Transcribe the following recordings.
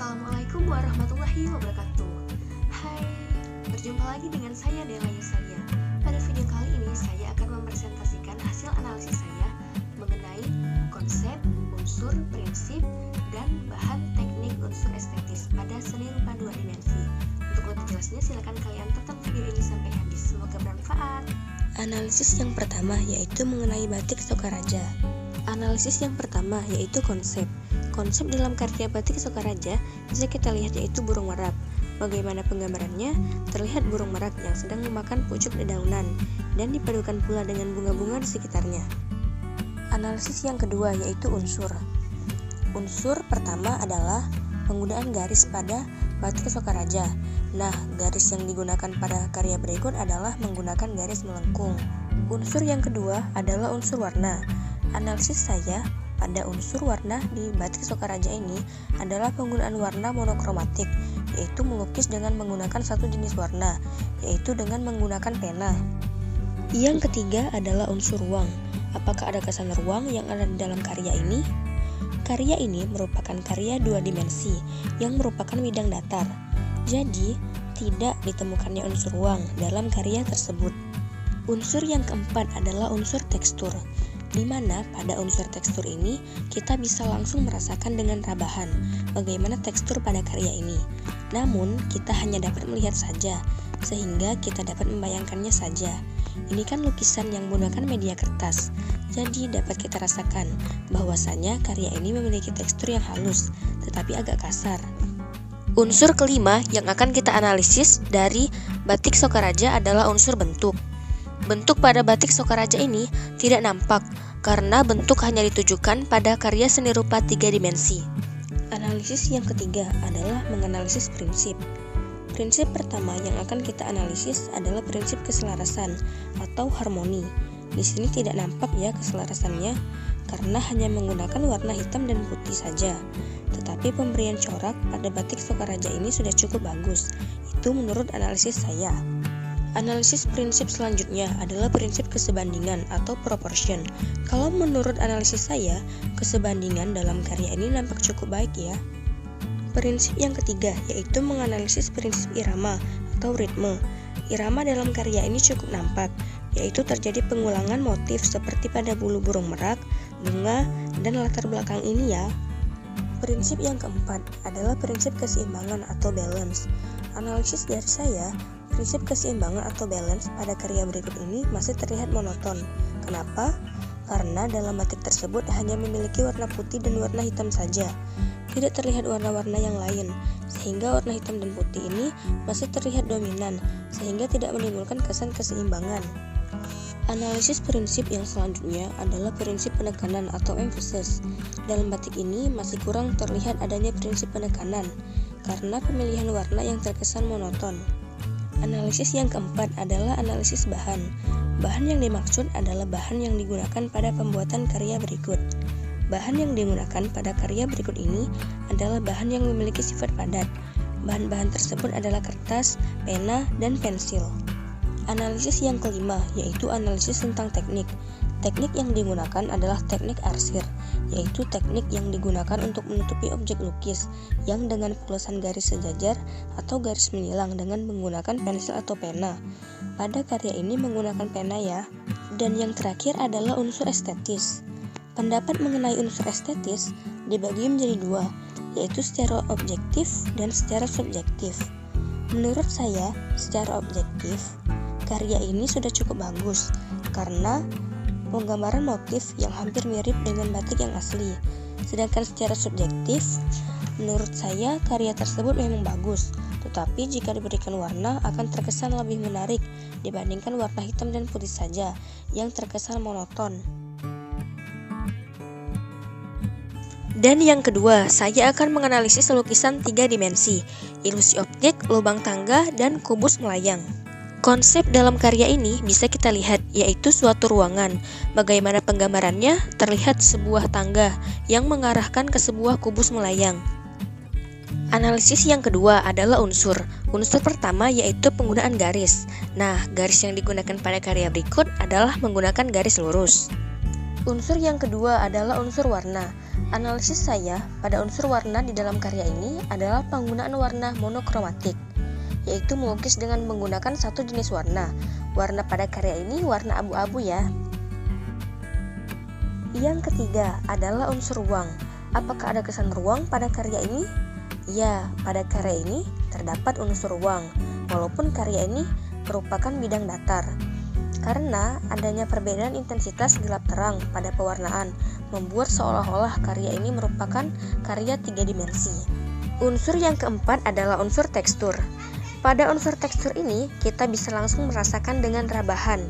Assalamualaikum warahmatullahi wabarakatuh. Hai, berjumpa lagi dengan saya Dela Yusalia. Pada video kali ini saya akan mempresentasikan hasil analisis saya mengenai konsep, unsur, prinsip, dan bahan teknik unsur estetis pada seni rupa dua dimensi. Untuk lebih jelasnya silakan kalian tonton video ini sampai habis. Semoga bermanfaat. Analisis yang pertama yaitu mengenai batik Sokaraja. Analisis yang pertama yaitu konsep. Konsep dalam karya batik Sokaraja bisa kita lihat yaitu burung merak. Bagaimana penggambarannya? Terlihat burung merak yang sedang memakan pucuk dedaunan dan dipadukan pula dengan bunga-bunga di sekitarnya. Analisis yang kedua yaitu unsur. Unsur pertama adalah penggunaan garis pada batik Sokaraja. Nah, garis yang digunakan pada karya berikut adalah menggunakan garis melengkung. Unsur yang kedua adalah unsur warna. Analisis saya pada unsur warna di batik Sokaraja ini adalah penggunaan warna monokromatik, yaitu melukis dengan menggunakan satu jenis warna, yaitu dengan menggunakan pena. Yang ketiga adalah unsur ruang. Apakah ada kesan ruang yang ada di dalam karya ini? Karya ini merupakan karya dua dimensi yang merupakan bidang datar. Jadi, tidak ditemukannya unsur ruang dalam karya tersebut. Unsur yang keempat adalah unsur tekstur, di mana pada unsur tekstur ini kita bisa langsung merasakan dengan rabahan bagaimana tekstur pada karya ini. Namun, kita hanya dapat melihat saja, sehingga kita dapat membayangkannya saja. Ini kan lukisan yang menggunakan media kertas, jadi dapat kita rasakan bahwasanya karya ini memiliki tekstur yang halus, tetapi agak kasar. Unsur kelima yang akan kita analisis dari batik Sokaraja adalah unsur bentuk. Bentuk pada batik Sokaraja ini tidak nampak karena bentuk hanya ditujukan pada karya seni rupa tiga dimensi. Analisis yang ketiga adalah menganalisis prinsip. Prinsip pertama yang akan kita analisis adalah prinsip keselarasan atau harmoni. Di sini tidak nampak ya keselarasannya karena hanya menggunakan warna hitam dan putih saja. Tetapi pemberian corak pada batik Sokaraja ini sudah cukup bagus. Itu menurut analisis saya. Analisis prinsip selanjutnya adalah prinsip kesebandingan atau proportion. Kalau menurut analisis saya, kesebandingan dalam karya ini nampak cukup baik ya. Prinsip yang ketiga yaitu menganalisis prinsip irama atau ritme. Irama dalam karya ini cukup nampak, yaitu terjadi pengulangan motif seperti pada bulu burung merak, bunga, dan latar belakang ini ya. Prinsip yang keempat adalah prinsip keseimbangan atau balance. Analisis dari saya, prinsip keseimbangan atau balance pada karya berikut ini masih terlihat monoton. Kenapa? Karena dalam batik tersebut hanya memiliki warna putih dan warna hitam saja. Tidak terlihat warna-warna yang lain, sehingga warna hitam dan putih ini masih terlihat dominan, sehingga tidak menimbulkan kesan keseimbangan. Analisis prinsip yang selanjutnya adalah prinsip penekanan atau emphasis. Dalam batik ini masih kurang terlihat adanya prinsip penekanan, karena pemilihan warna yang terkesan monoton. Analisis yang keempat adalah analisis bahan. Bahan yang dimaksud adalah bahan yang digunakan pada pembuatan karya berikut. Bahan yang digunakan pada karya berikut ini adalah bahan yang memiliki sifat padat. Bahan-bahan tersebut adalah kertas, pena, dan pensil. Analisis yang kelima yaitu analisis tentang teknik. Teknik yang digunakan adalah teknik arsir, yaitu teknik yang digunakan untuk menutupi objek lukis yang dengan polosan garis sejajar atau garis menyilang dengan menggunakan pensil atau pena. Pada karya ini menggunakan pena ya. Dan yang terakhir adalah unsur estetis. Pendapat mengenai unsur estetis dibagi menjadi dua, yaitu secara objektif dan secara subjektif. Menurut saya, secara objektif, karya ini sudah cukup bagus karena penggambaran motif yang hampir mirip dengan batik yang asli. Sedangkan secara subjektif, menurut saya karya tersebut memang bagus, tetapi jika diberikan warna akan terkesan lebih menarik dibandingkan warna hitam dan putih saja yang terkesan monoton. Dan yang kedua, saya akan menganalisis lukisan tiga dimensi, ilusi optik, lubang tangga, dan kubus melayang. Konsep dalam karya ini bisa kita lihat, yaitu suatu ruangan. Bagaimana penggambarannya? Terlihat sebuah tangga yang mengarahkan ke sebuah kubus melayang. Analisis yang kedua adalah unsur. Unsur pertama yaitu penggunaan garis. Nah, garis yang digunakan pada karya berikut adalah menggunakan garis lurus. Unsur yang kedua adalah unsur warna. Analisis saya pada unsur warna di dalam karya ini adalah penggunaan warna monokromatik, yaitu melukis dengan menggunakan satu jenis warna. Warna pada karya ini warna abu-abu ya. Yang ketiga adalah unsur ruang. Apakah ada kesan ruang pada karya ini? Ya, pada karya ini terdapat unsur ruang, walaupun karya ini merupakan bidang datar. Karena adanya perbedaan intensitas gelap terang pada pewarnaan, membuat seolah-olah karya ini merupakan karya 3 dimensi. Unsur yang keempat adalah unsur tekstur. Pada unsur tekstur ini, kita bisa langsung merasakan dengan rebahan.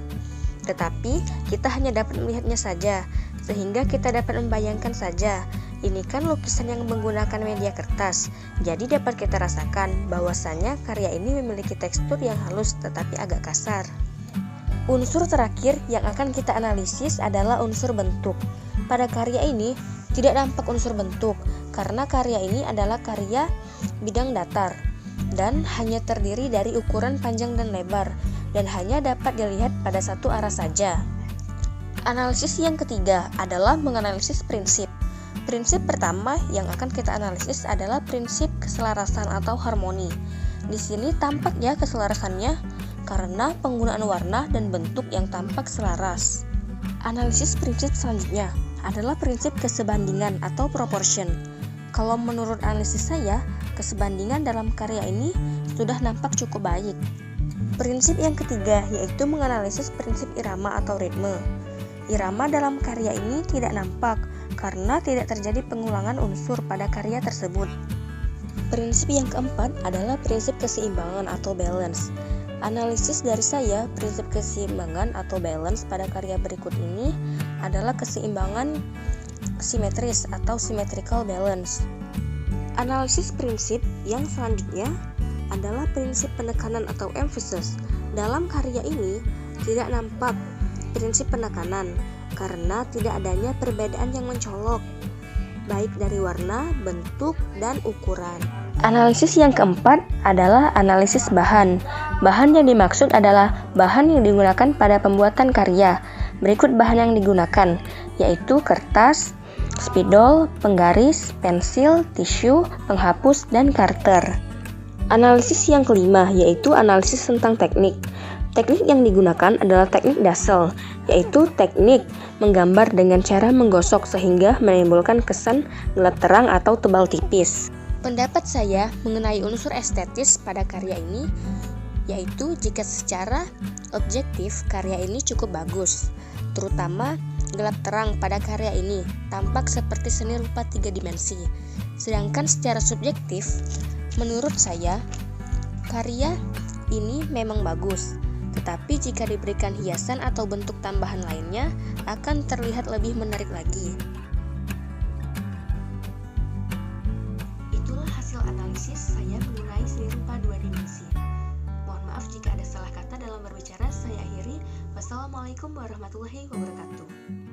Tetapi, kita hanya dapat melihatnya saja, sehingga kita dapat membayangkan saja. Ini kan lukisan yang menggunakan media kertas, jadi dapat kita rasakan bahwasannya karya ini memiliki tekstur yang halus tetapi agak kasar. Unsur terakhir yang akan kita analisis adalah unsur bentuk. Pada karya ini tidak nampak unsur bentuk, karena karya ini adalah karya bidang datar dan hanya terdiri dari ukuran panjang dan lebar, dan hanya dapat dilihat pada satu arah saja. Analisis yang ketiga adalah menganalisis prinsip. Prinsip pertama yang akan kita analisis adalah prinsip keselarasan atau harmoni. Di sini tampak ya keselarasannya karena penggunaan warna dan bentuk yang tampak selaras. Analisis prinsip selanjutnya adalah prinsip kesebandingan atau proportion. Kalau menurut analisis saya, kesebandingan dalam karya ini sudah nampak cukup baik. Prinsip yang ketiga yaitu menganalisis prinsip irama atau ritme. Irama dalam karya ini tidak nampak karena tidak terjadi pengulangan unsur pada karya tersebut. Prinsip yang keempat adalah prinsip keseimbangan atau balance. Analisis dari saya, prinsip keseimbangan atau balance pada karya berikut ini adalah keseimbangan simetris atau symmetrical balance. Analisis prinsip yang selanjutnya adalah prinsip penekanan atau emphasis. Dalam karya ini tidak nampak prinsip penekanan karena tidak adanya perbedaan yang mencolok, baik dari warna, bentuk, dan ukuran. Analisis yang keempat adalah analisis bahan. Bahan yang dimaksud adalah bahan yang digunakan pada pembuatan karya. Berikut bahan yang digunakan, yaitu kertas, spidol, penggaris, pensil, tisu, penghapus, dan karter. Analisis yang kelima yaitu analisis tentang teknik. Teknik yang digunakan adalah teknik Dassel, yaitu teknik menggambar dengan cara menggosok sehingga menimbulkan kesan gelap terang atau tebal tipis. Pendapat saya mengenai unsur estetis pada karya ini yaitu jika secara objektif karya ini cukup bagus, terutama gelap terang pada karya ini tampak seperti seni rupa 3 dimensi. Sedangkan secara subjektif, menurut saya karya ini memang bagus, tetapi jika diberikan hiasan atau bentuk tambahan lainnya akan terlihat lebih menarik lagi. Itulah hasil analisis saya mengenai seni rupa 2 dimensi. Mohon maaf jika ada salah kata dalam berbicara. Saya akhiri. Wassalamualaikum warahmatullahi wabarakatuh.